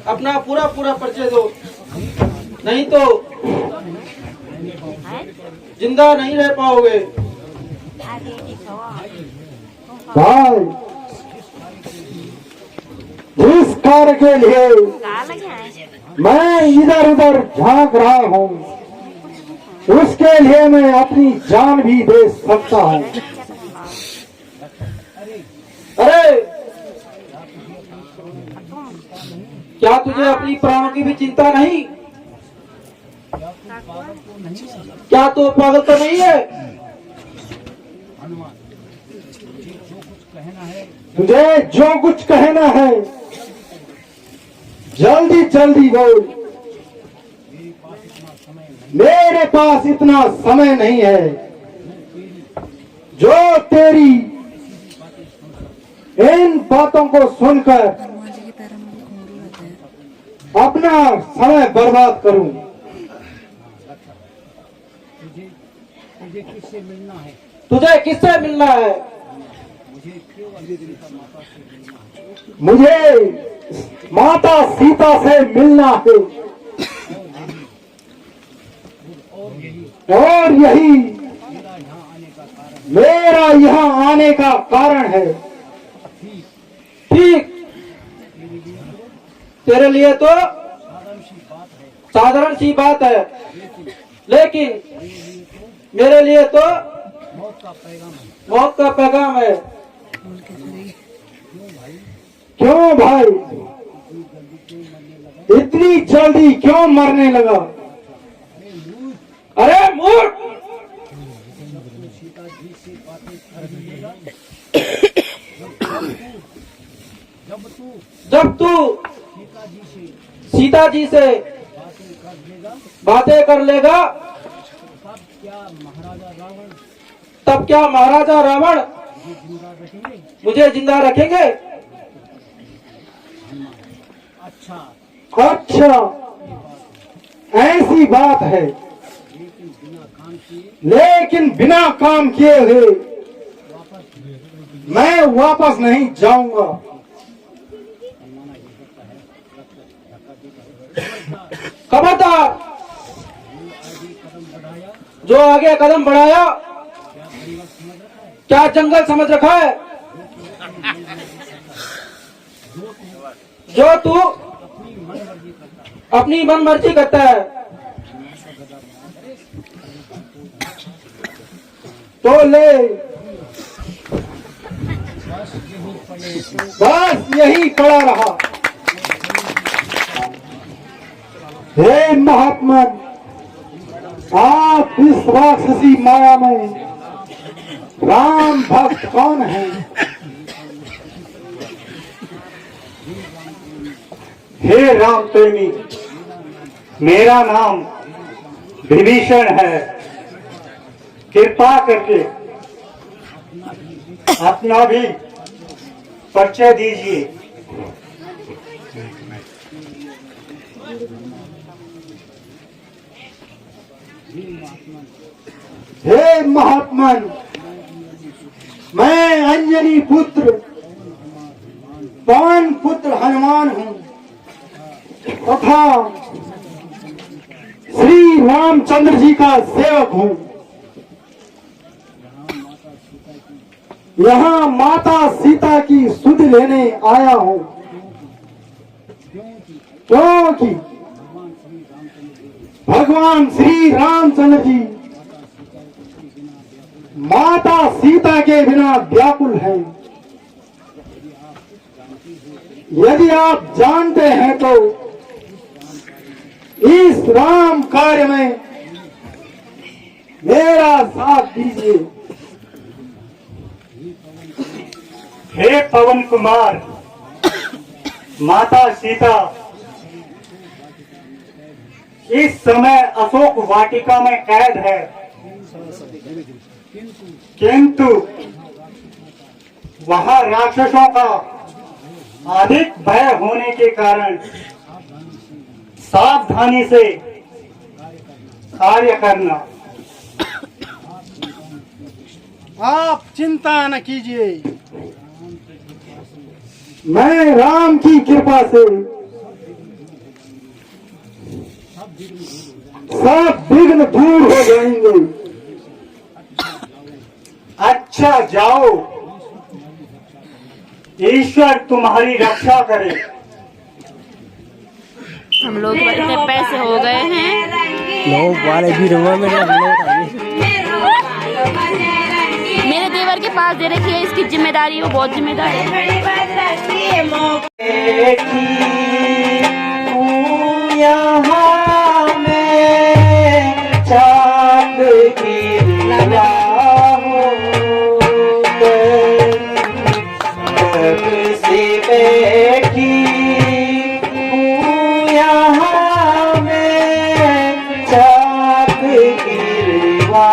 अपना पूरा पूरा परिचय दो, नहीं तो जिंदा नहीं रह पाओगे। भाई, जिस कार्य के लिए मैं इधर उधर झांक रहा हूँ, उसके लिए मैं अपनी जान भी दे सकता हूँ। अरे, क्या तुझे अपनी प्राणों की भी चिंता नहीं? क्या तू पागल तो नहीं है? तुझे जो कुछ कहना है जल्दी जल्दी बोल। मेरे पास इतना समय नहीं है। जो तेरी इन बातों को सुनकर अपना समय बर्बाद करूं। तुझे किससे मिलना है? तुझे किससे मिलना है? मुझे माता सीता से मिलना है, और यही मेरा यहाँ आने का कारण है। ठीक, तेरे लिए तो साधारण सी बात है, लेकिन मेरे लिए तो मौत का पैगाम है। क्यों भाई, इतनी जल्दी क्यों मरने लगा? अरे मूर्ख, जब तू सीता जी से बातें कर लेगा, तब क्या महाराजा रावण मुझे जिंदा रखेंगे? अच्छा, ऐसी बात है, लेकिन बिना काम किए हुए मैं वापस नहीं जाऊंगा। खबरदार, जो आगे कदम बढ़ाया, क्या जंगल समझ रखा है? जो तू अपनी मन मर्जी करता है, तो ले, बस यही पड़ा रहा। हे महात्मा, आप इस राक्षसी माया में राम भक्त कौन है? हे राम प्रेमी, मेरा नाम विभीषण है। कृपा करके अपना भी परिचय दीजिए। हे महात्मन, मैं अंजनी पुत्र पवन पुत्र हनुमान हूँ तथा श्री रामचंद्र जी का सेवक हूँ। यहाँ माता सीता की सुध लेने आया हूँ, क्योंकि भगवान श्री रामचंद्र जी माता सीता के बिना व्याकुल हैं। यदि आप जानते हैं तो इस राम कार्य में मेरा साथ दीजिए। हे पवन कुमार, माता सीता इस समय अशोक वाटिका में कैद है, किंतु वहां राक्षसों का अधिक भय होने के कारण सावधानी से कार्य करना। आप चिंता न कीजिए, मैं राम की कृपा से सब विघ्न दूर हो जाएंगे। अच्छा जाओ, ईश्वर तुम्हारी रक्षा करे। हम लोग इतने पैसे हो गए हैं। लोग वाले भी रुआ में मेरे देवर के पास दे रखी है, इसकी जिम्मेदारी, वो बहुत जिम्मेदार है। यहाँ में चाँद गिरा से बैठी हूँ, यहाँ में चाँद गिरवा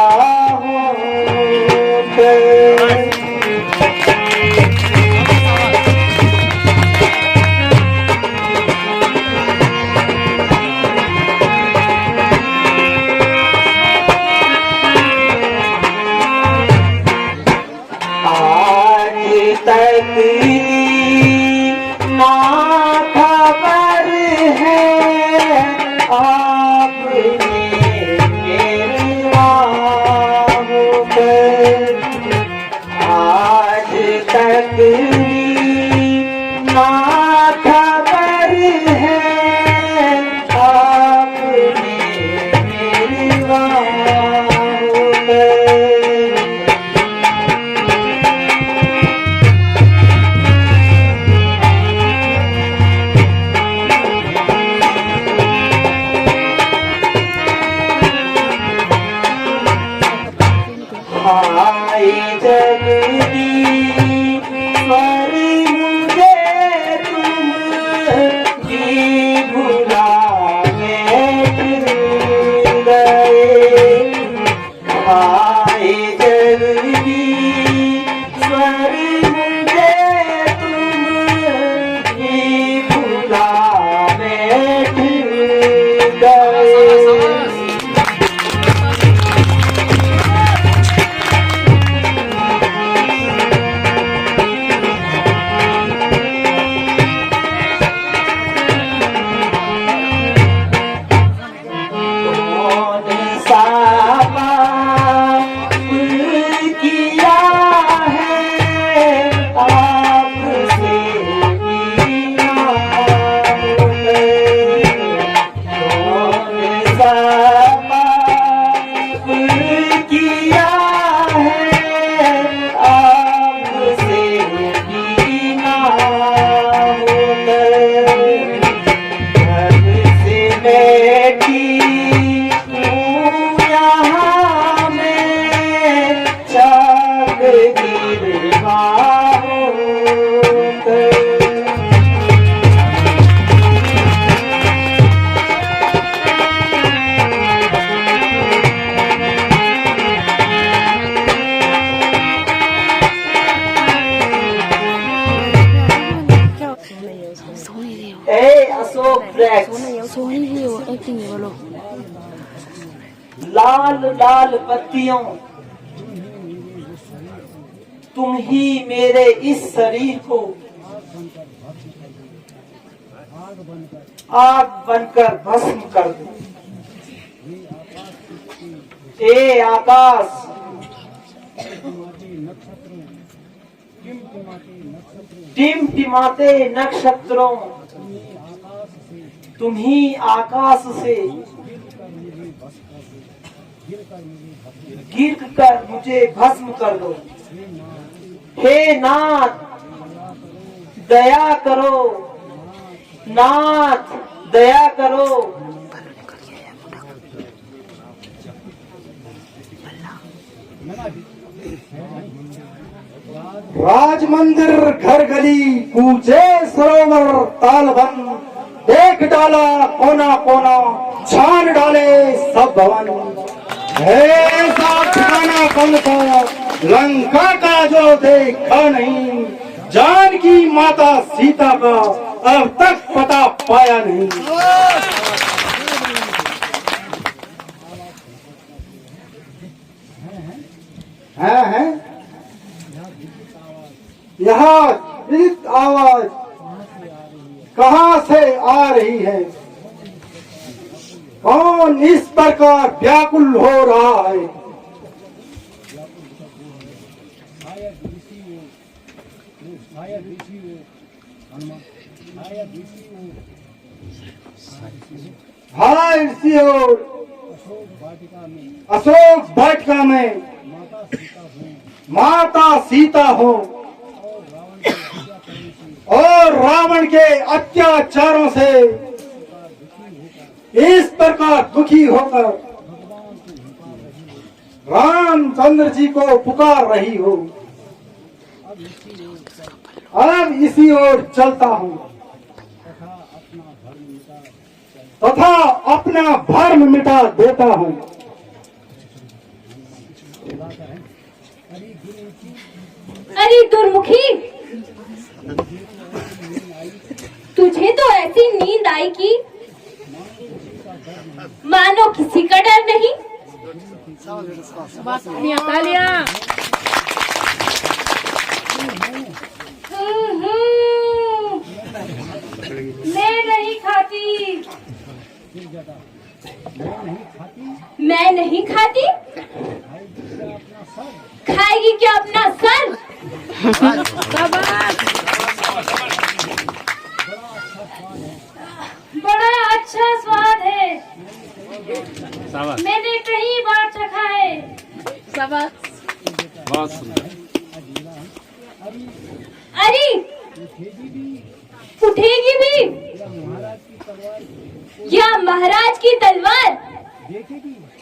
लाल लाल पत्तियों, तुम ही मेरे इस शरीर को आग बनकर भस्म कर दो। ए आकाश, टिमटिमाते नक्षत्रों, तुम ही आकाश से गिर कर मुझे भस्म कर दो। हे नाथ दया करो, नाथ दया करो। राज मंदिर घर गली कूचे सरोवर तालबन, देख डाला कोना कोना, छान डाले सब भवन। ऐसा ठिकाना कौन था लंका का जो देखा नहीं, जानकी माता सीता का अब तक पता पाया नहीं। है यहाँ विदित आवाज कहाँ से आ रही है? कौन इस प्रकार व्याकुल हो रहा है? हाय ऋषि और अशोक वाटिका में माता सीता हो और रावण के अत्याचारों से इस प्रकार दुखी होकर रामचंद्र जी को पुकार रही हो। अब इसी ओर चलता हूँ तथा अपना भर्म मिटा देता हूँ। अरे दुर्मुखी, तुझे तो ऐसी नींद आई कि मानो किसी का डर नहीं। मैं नहीं खाती, मैं नहीं खाती। खाएगी क्या अपना सर? बड़ा अच्छा स्वाद है, मैंने कई बार चखा है। अरे उठेगी भी या महाराज की तलवार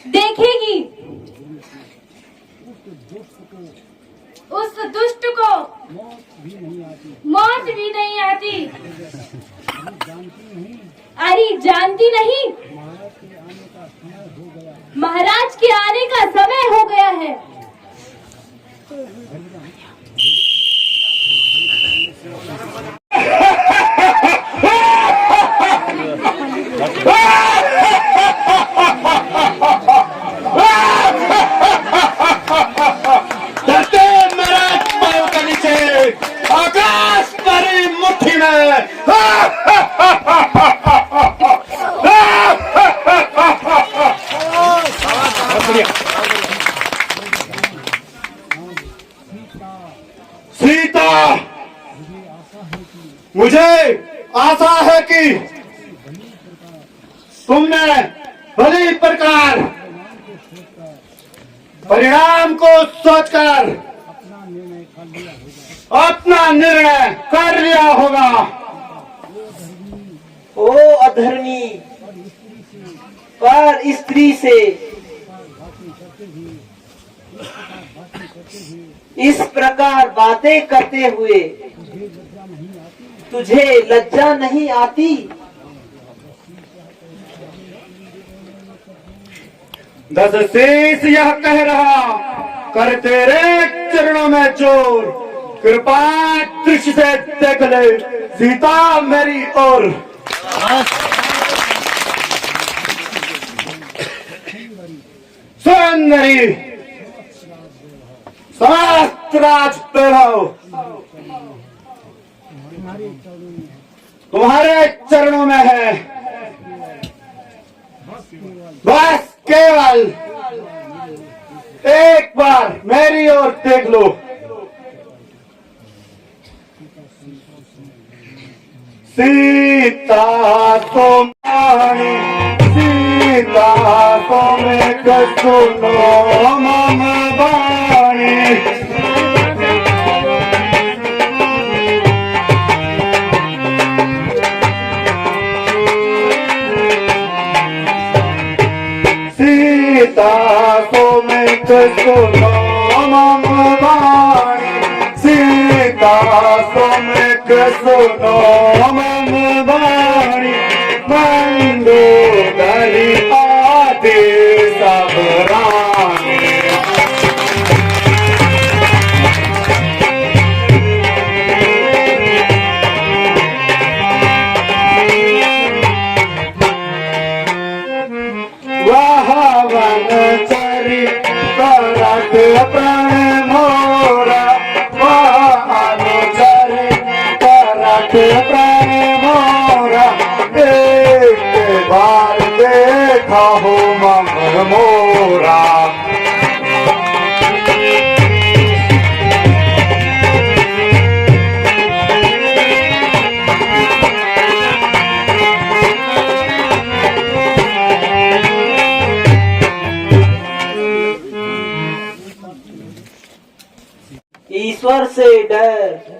देखेगी? उस दुष्ट को मौत भी नहीं आती। अरे जानती नहीं, महाराज के आने का समय हो गया है। आकाश परी मुट्ठी में सीता, मुझे आशा है कि तुमने भली प्रकार परिणाम को सोचकर अपना निर्णय कर लिया होगा। ओ अधर्मी, पर स्त्री से इस प्रकार बातें करते हुए तुझे लज्जा नहीं आती? दशशीष यह कह रहा, कर तेरे चरणों में जोर, कृपा दृष्टि से देख ले सीता मेरी ओर। सुंदरी शास्त्राज वैभव तुम्हारे चरणों में है। बस केवल एक बार मेरी ओर देख लो। सीता तुम्हारी, सीता तुम सुनो मम वाणी। सीता तुम सुनो मम वाणी, सीता तुम सुनो मम वाणी। मंदोदरी आदि सब रानी, वाह वनचरी करत प्राण मोरा, वाह अनुचरी प्रेम मोरा एक बार देखा हो मन मोरा। ईश्वर से डर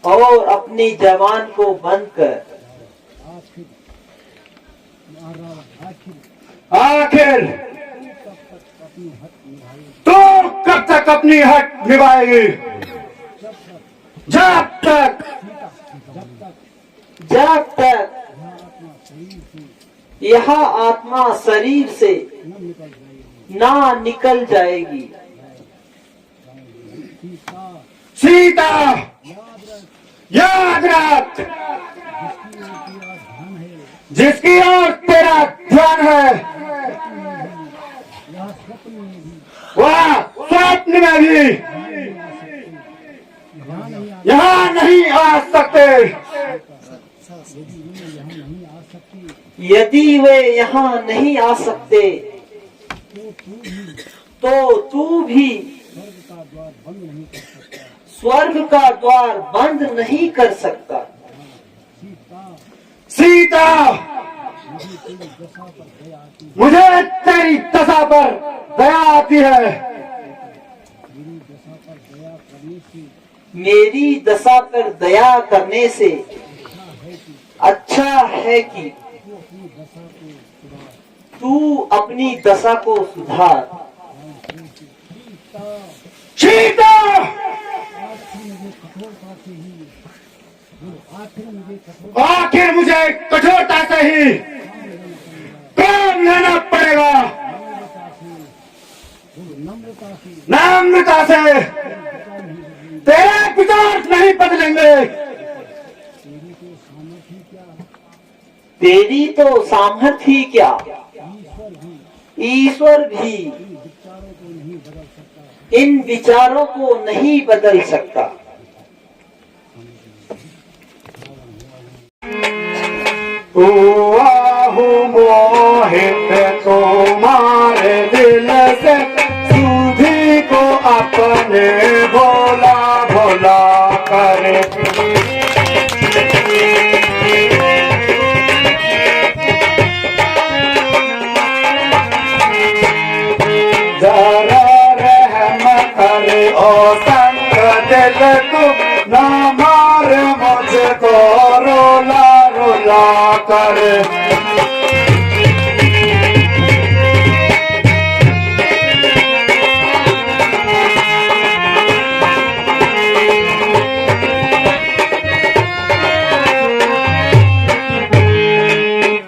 और अपनी जबान को बंद कर। आखिर तो कब तक अपनी हक निभाएगी? जब तक यह आत्मा शरीर से ना निकल जाएगी। सीता याद रख, जिसकी ओर तेरा ध्यान है वह स्वप्न में भी यहाँ नहीं आ सकते। यदि वे यहाँ नहीं आ सकते तो तू भी स्वर्ग का द्वार बंद नहीं कर सकता। सीता मुझे तेरी दशा पर दया आती है। मेरी दशा पर दया करने से अच्छा है कि तू अपनी दशा को सुधार। सीता आखिर मुझे कठोरता से ही काम लेना पड़ेगा, नम्रता से। तेरे विचार नहीं बदलेंगे। तेरी तो सामर्थ्य ही क्या, ईश्वर भी इन विचारों को नहीं बदल सकता। आहू मोहित तुम्हारे दिल से सुधी को अपने भोला भोला करे। जरा रहम करे ओ संग दिल को, न मार मुझको रोला रोला कर।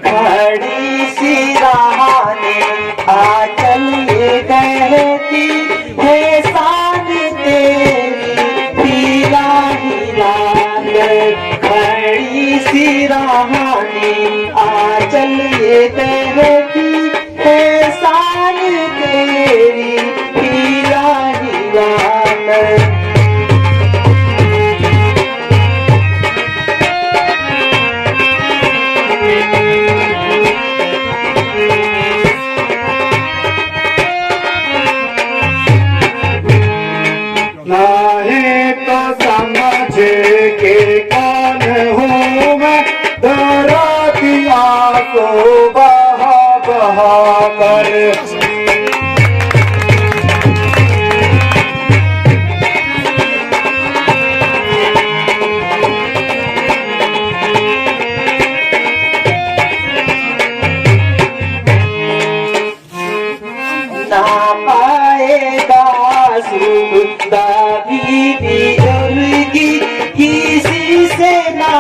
खड़ी सी रानी आ चलिए कहती है शान तेरी हीरा हीरा। खड़ी सी रानी आ चलिए कहती है शान तेरी हीरा हीरा। नहीं तो समझे के कौन हूँ मैं, दरा दिया को बहा बहा कर। ना पाएगा सुख कभी भी जुर्गी, किसी से ना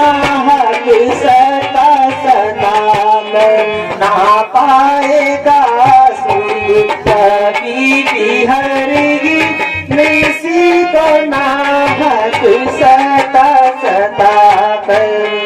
हक सता सलाम। ना पाएगा सुख कभी भी हरगी, किसी को ना हक सता सता कर।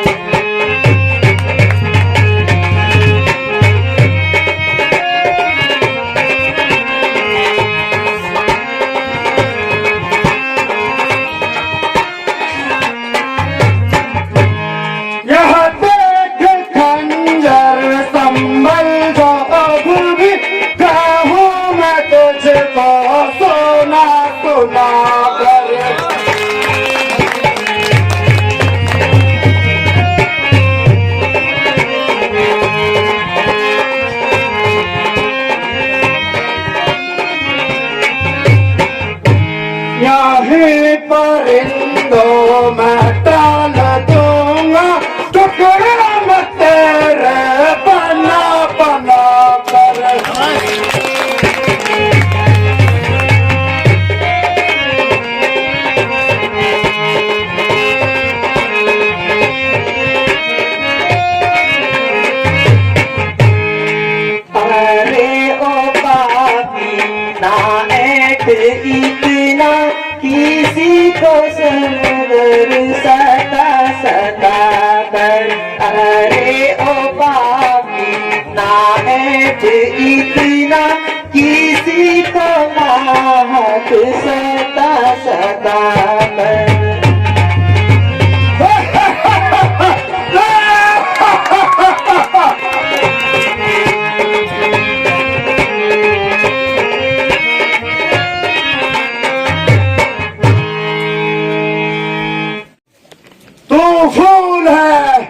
फूल है,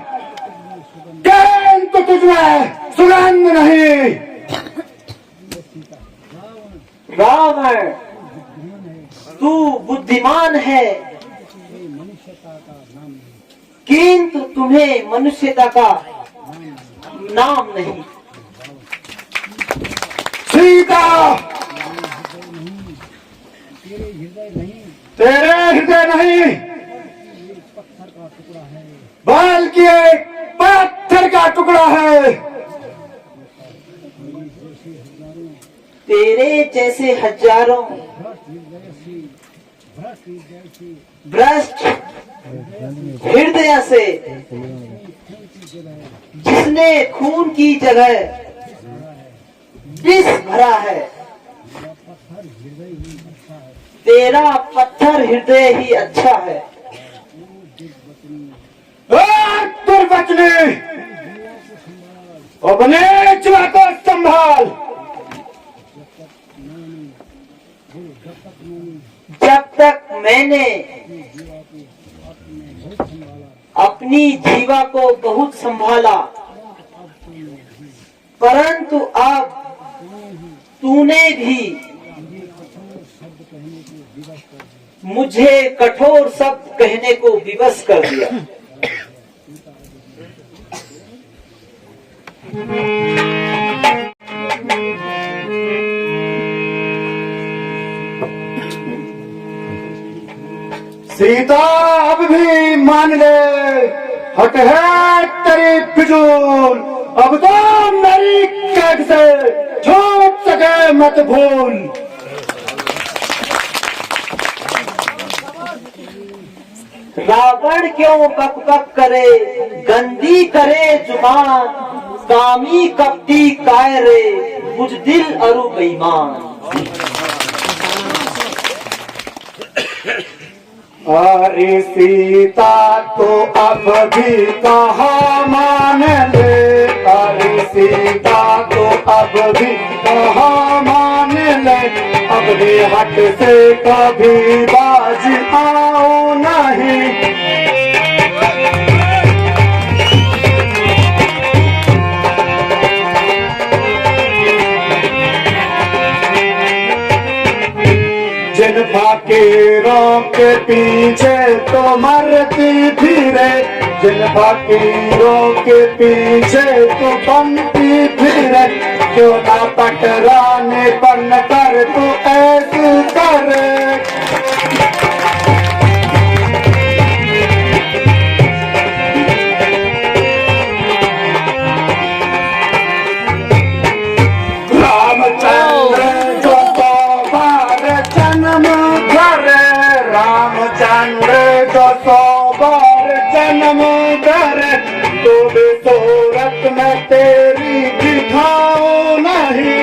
किंतु तुझमें सुगंध नहीं। रावण, तू बुद्धिमान है, किंतु तुम्हें मनुष्यता का नाम नहीं। सीता, तेरे हृदय नहीं, बल्कि एक पत्थर का टुकड़ा है। तेरे जैसे हजारों भ्रष्ट हृदय से, जिसने खून की जगह विष भरा है, तेरा पत्थर हृदय ही अच्छा है। दुर्वचने, अपने जीवा को संभाल। जब तक मैंने अपनी जीवा को बहुत संभाला, परंतु अब तूने भी मुझे कठोर शब्द कहने को विवश कर दिया। सीता, अब भी मान ले, हट है तेरी फिजूल। अब तो मेरी कैद से छूट सके मत भूल। रावण क्यों बक बक करे, गंदी करे जुबान, कामी कपटी कायरे, बुजदिल अरु बेईमान। अरे सीता तो अब भी कहाँ मान ले, अरे सीता तो अब भी कहाँ मान ले। अपने हट से कभी बाज आओ नहीं। जिन फकीरों के पीछे तो मरती फिरे, जिन फकीरों के पीछे तो बनती फिरे, क्यों ना पटराने बन कर तू ऐसे करे। रामचंद्र जो तो बार जन्म धरे, रामचंद्र जो तो बार जन्म धरे, तो भी सूरत में तेरी दिखाओ नहीं।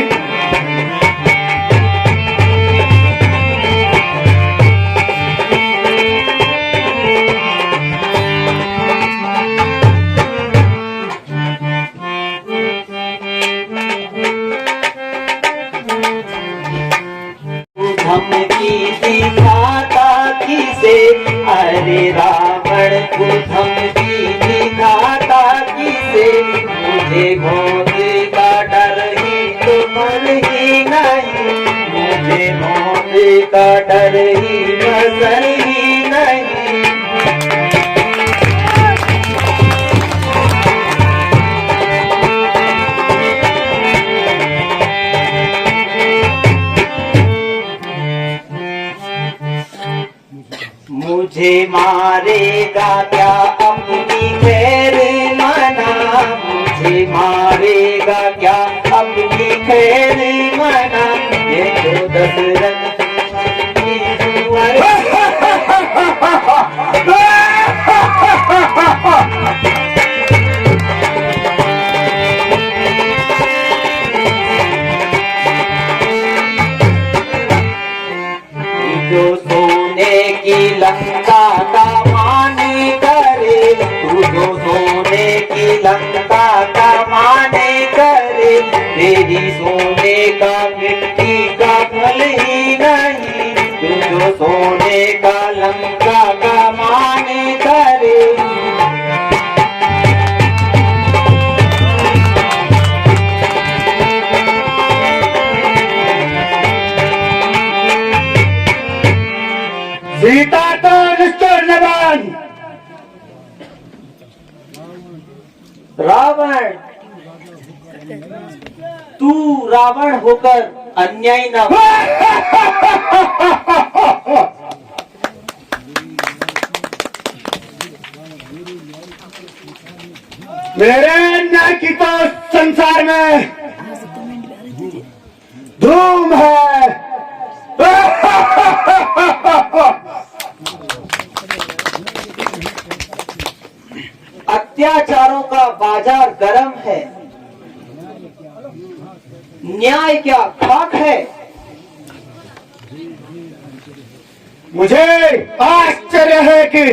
धमकी दिखाता किसे, अरे रावण को धमकी दिखाता किसे। मुझे मौत का डर ही तो मन ही नहीं, मुझे मौत का डर ही नजर ही नहीं। मुझे मारेगा क्या अपनी खैर मना, मुझे मारेगा क्या अपनी खैर मना। ये तो दशरथ जो सोने की लंका का माने करे, तू जो सोने की लंका का माने करे, तेरी सोने का मिट्टी का फल ही नहीं। तू जो सोने का लंका का माने करे, रावण, तू रावण होकर अन्याय न मेरे न्याय की तो संसार में धूम है। अत्याचारों का बाजार गर्म है, न्याय क्या खाक है। मुझे आश्चर्य है कि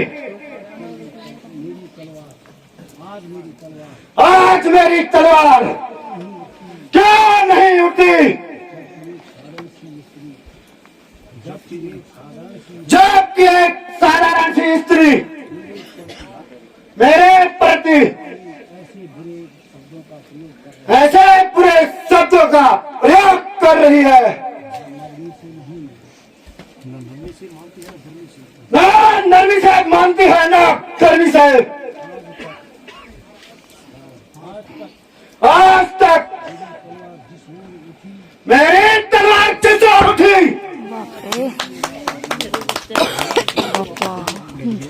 आज मेरी तलवार क्यों नहीं उठती, जबकि एक साधारण सी स्त्री मेरे प्रति ऐसे बुरे शब्दों का प्रयोग कर रही है। ना नरमी साहब मानती है, ना कर्मी साहब। आज तक मेरी तलवार जिस ओर उठी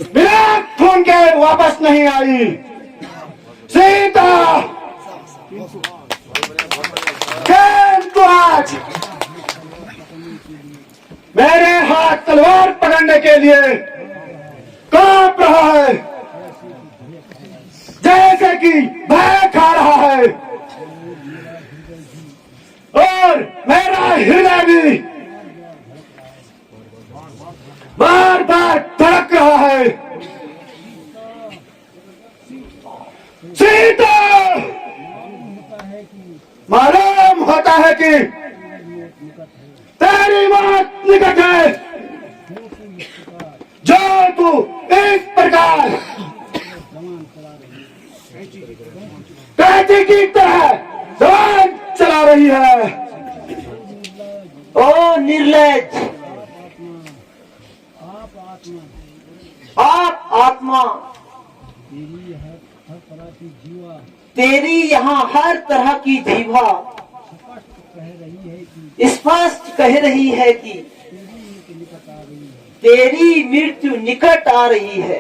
बिना खून के वापस नहीं आई। सीता किंतु आज मेरे हाथ तलवार पकड़ने के लिए कांप रहा है, जैसे कि भय खा रहा है, और मेरा हृदय भी बार बार धड़क रहा है। सीता, मालूम होता है कि तेरी मौत निकट है, जो तू इस प्रकार कैदी की तरह जवान चला रही है। ओ निर्लज, आप आत्मा, तेरी यहाँ हर तरह की जीवा स्पष्ट कह रही है कि तेरी मृत्यु निकट आ रही है।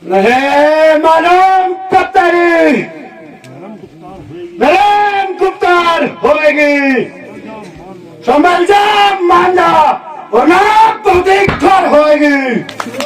नहीं मालूम कब तेरी नरम गुप्तार होगी। संभल जा, मान जा, वरना बहुत ही खर होगी।